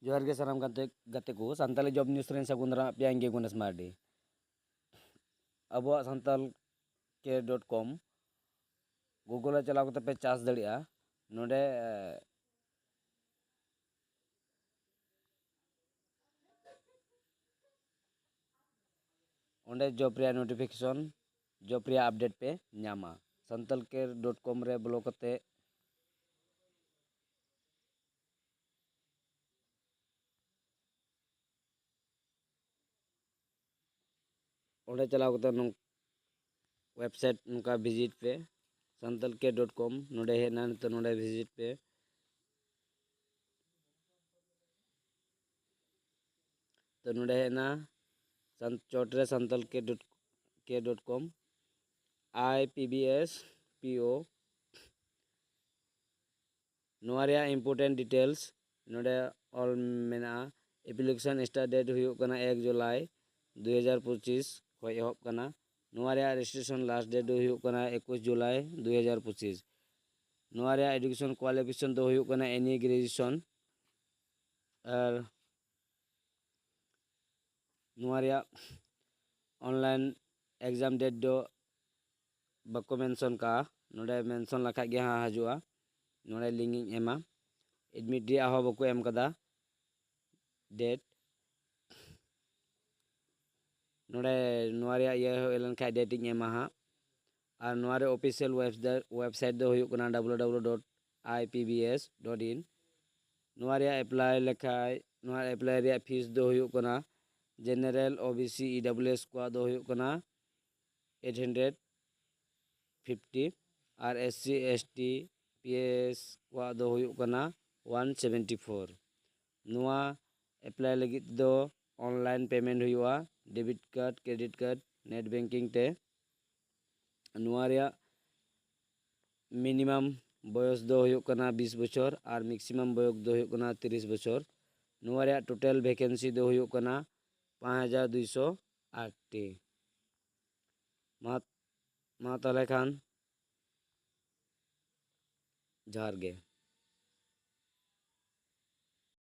जोहार गे सानाम गाते को सानताली जॉब न्यूज़ रेन सागुन दाराम पे आएंगे गुनेश मार्डी अबुआ सानताल के .com गूगल चलाव करते पे चार्ज दड़िया नोडे ओंडे जॉब रे नोटिफिकेशन जॉब रे अपडेट पे न्यामा सानताल के .com रे ब्लो करते ओंडे चलाव करते वेबसाइट नुका विजिट पे सानताल के .com नोडे हेना तो नोडे विजिट पे तो नोडे हेना चोटरे सानताल के .com IPBS PO नोआरिया इम्पोर्टेंट डिटेल्स नोडे ऑल मेना एप्लीकेशन स्टार्ट डेट हुई कना 1 जुलाई 2025 खय एहब कना नोआरिया रजिस्ट्रेशन लास्ट डेट हुई कना 21 जुलाई 2025 नोआरिया एजुकेशन क्वालिफिकेशन दो हुई कना एनी ग्रेजुएशन और नोआरिया ऑनलाइन एग्जाम डेट दो बको मेंशन का नोडे मेंशन लखा गे हाँ हजुआ नोडे लिंक इन एमा एडमिट रे आहो बको एम कदा डेट नोडे नोआरिया ये एलन खा डेट इन एमा हा और नोआरे ऑफिशियल वेबसाइट दो हुई कना www.ipbs.in नोआरिया अप्लाई लेखाय नोआरे अप्लाई रे फीस दो हुई कना जनरल OBC EWS को दो हुई कना 850 और SC ST PS को दो हुई कना 174 नोआ अप्लाई लगी दो ऑनलाइन पेमेंट हुआ debit card credit card net banking ते नोआरिया मिनिमम बयस दो हुई कना 20 बछर और मैक्सिमम बयस दो हुई कना 30 बछर नोआरिया टोटल वैकेंसी दो हुई कना 5208 टी मा ताले खान जोहार गे।